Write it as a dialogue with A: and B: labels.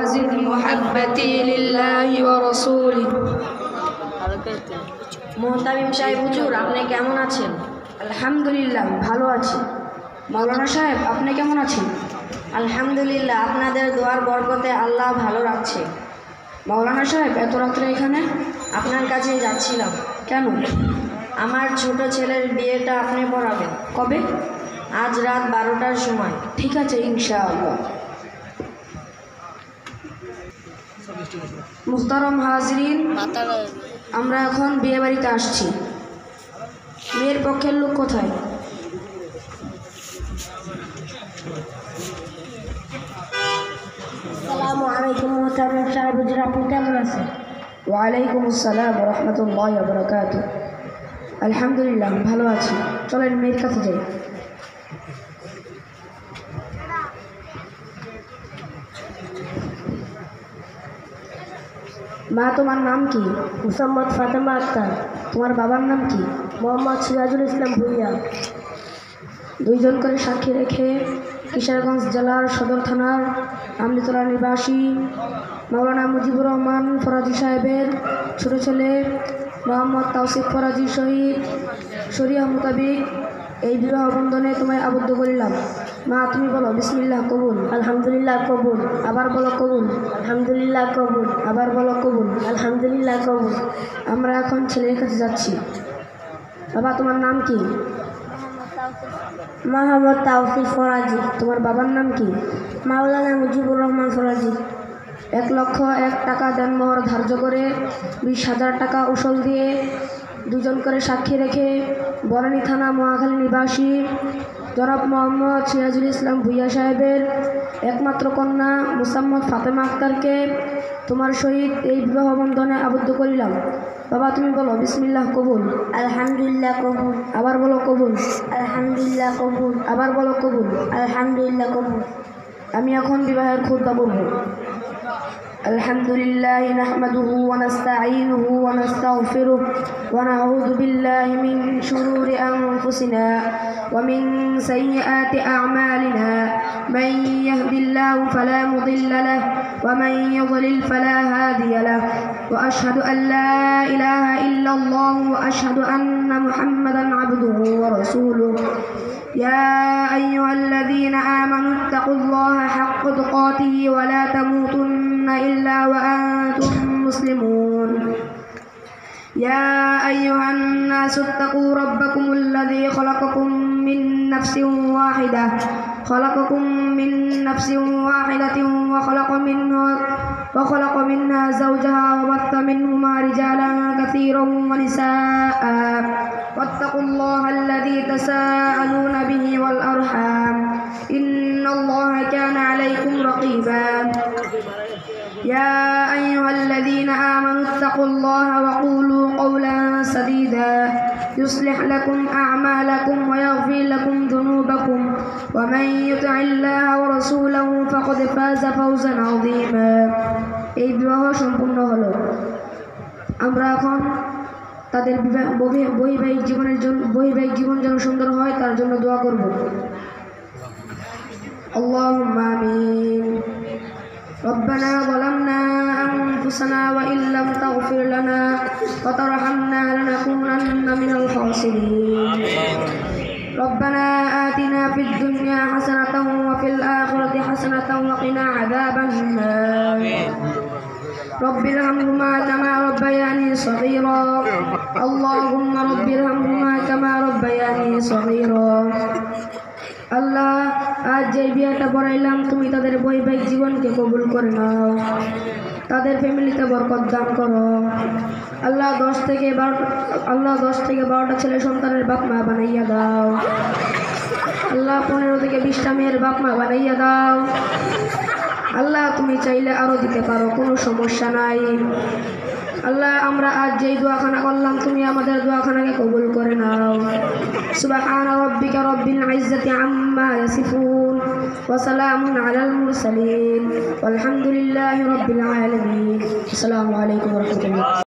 A: زد محبتي لله ورسوله।
B: মোহতামিম সাহেব হুজুর, আপনি কেমন আছেন?
A: আলহামদুলিল্লাহ, ভালো আছি। মাওলানা সাহেব, আপনি কেমন আছেন?
B: আলহামদুলিল্লাহ, আপনাদের দোয়ার বরকতে আল্লাহ ভালো রাখছে।
A: মাওলানা সাহেব, এত রাত্রে এখানে?
B: আপনার কাছে যাচ্ছিলাম।
A: কেন?
B: আমার ছোট ছেলের বিয়েটা আপনি পড়াবেন।
A: কবে?
B: আজ রাত 12টার সময়।
A: ঠিক আছে, ইনশাআল্লাহ। মুহতারাম হাজরিন, আমরা এখন বিয়ে বাড়িতে আসছি। মেয়ের পক্ষের লোক কোথায়?
B: আসসালামু আলাইকুম মোহতামিম সাহেব হুজুর, আপনি কেমন আছেন?
A: ওয়ালাইকুম আসসালাম ওয়া রাহমাতুল্লাহি ওয়া বারাকাতুহু। আলহামদুলিল্লাহ, ভালো আছি। চলেন মেয়ের কাছে যাই। মা, তোমার নাম কি?
B: মোহাম্মদ ফাতেমা আক্তার।
A: তোমার বাবার নাম কি?
B: মোহাম্মদ সিরাজুল ইসলাম ভুইয়া।
A: দুইজন করে সাক্ষী রেখে কিশোরগঞ্জ জেলার সদর থানার আমলিতলা নিবাসী মাওলানা মুজিবুর রহমান ফরাজি সাহেবের ছোট ছেলে মোহাম্মদ তাওসিফ ফরাজি শহীদ শরিয়া মোতাবিক এই বিবাহ বন্ধনে তোমায় আবদ্ধ করিলাম। মা, তুমি বলো বিসমিল্লাহ কবুল।
B: আলহামদুলিল্লাহ কবুল।
A: আবার বলো কবুল।
B: আলহামদুলিল্লাহ কবুল।
A: আবার বলো কবুল।
B: আলহামদুলিল্লাহ কবুল।
A: আমরা এখন ছেলের কাছে যাচ্ছি। বাবা, তোমার নাম কি?
B: মোহাম্মদ তাওসিফ ফরাজি।
A: তোমার বাবার নাম কি?
B: মাওলানা মুজিবুর রহমান ফরাজি।
A: 1,01,000 টাকা দেনমোহর ধার্য করে 20,000 টাকা উসল দিয়ে দুজন করে সাক্ষী রেখে বনানী থানা মহাখালী নিবাসী জনাব মোহাম্মদ সিরাজুল ইসলাম ভুইয়া সাহেবের একমাত্র কন্যা মোসাম্মদ ফাতেমা আক্তারকে তোমার সহিত এই বিবাহ বন্ধনে আবদ্ধ করিলাম। বাবা, তুমি বলো বিসমিল্লাহ কবুল।
B: আলহামদুলিল্লাহ কবুল।
A: আবার বলো কবুল।
B: আলহামদুলিল্লাহ কবুল।
A: আবার বলো কবুল।
B: আলহামদুলিল্লাহ কবুল।
A: আমি এখন বিবাহের খুতবা বলব। আলহামদুলিল্লাহ নাহমাদুহু ওয়া নাস্তাঈনুহু ওয়া নাস্তাগফিরুহু ওয়া নাউযু বিল্লাহি মিন শুরুরি আনফুসিনা ওয়া মিন সাইয়্যাতি আ'মালিনা মান ইয়াহদিল্লাহু ফালা মুদিল্লা লাহু ওয়া মান ইউদ্লিল ফালা হাদিয়া লাহু ওয়া আশহাদু আন লা ইলাহা ইল্লাল্লাহু ওয়া আশহাদু আন্না মুহাম্মাদান আবদুহু ওয়া রাসূলুহু। يا أيها الذين آمنوا اتقوا الله حق تقاته ولا تموتن إلا وأنتم مسلمون. يا أيها الناس اتقوا ربكم الذي خلقكم من نفس واحدة وخلق منها زوجها وبث منهما رجالا كثيرا ونساء واتقوا الله الذي تساءلون به والأرحام إن الله كان عليكم رقيبا. يا أيها الذين آمنوا اتقوا الله وقولوا قولا سديدا يصلح لكم أعمالكم ويغفر لكم ذنوبكم ومن يطع الله ورسوله فقد فاز فوزا عظيما. এই বিবাহ সম্পূর্ণ হলো। আমরা এখন তাদের বৈবাহিক জীবন যেন সুন্দর হয় তার জন্য দোয়া করব। আল্লাহুম্মা আমিন। ربنا ظلمنا أنفسنا وإن لم تغفر لنا وترحمنا لنكونن من الخاسرين. ربنا آتنا في الدنيا حسنة وفي الآخرة حسنة وقنا عذاب النار. رب ارحمهما كما ربياني صغيرا. اللهم رب ارحمهما كما ربياني صغيرا. আল্লাহ, আজ যে বিয়েটা পড়াইলাম তুমি তাদের বৈবাহিক জীবনকে কবুল করে নাও, তাদের ফ্যামিলিতে বরকত দান করো। আল্লাহ 10 থেকে 12টা ছেলে সন্তানের বাপ মা বানাইয়া দাও। আল্লাহ 15 থেকে 20টা মেয়ের বাপ মা বানাইয়া দাও। আল্লাহ, তুমি চাইলে আরো দিতে পারো, কোনো সমস্যা নাই। আল্লাহ, আমরা আজ যেই দোয়াখানা করলাম তুমি আমাদের দোয়াখানাকে কবুল করে নাও। সুবহানা রাব্বিকা রাব্বিল ইজ্জাতি আম্মা ইয়াসিফুন ওয়া সালামুন আলাল মুরসালিন ওয়ালহামদুলিল্লাহি রাব্বিল আলামিন। আসসালামু আলাইকুম ওয়া রাহমাতুল্লাহ।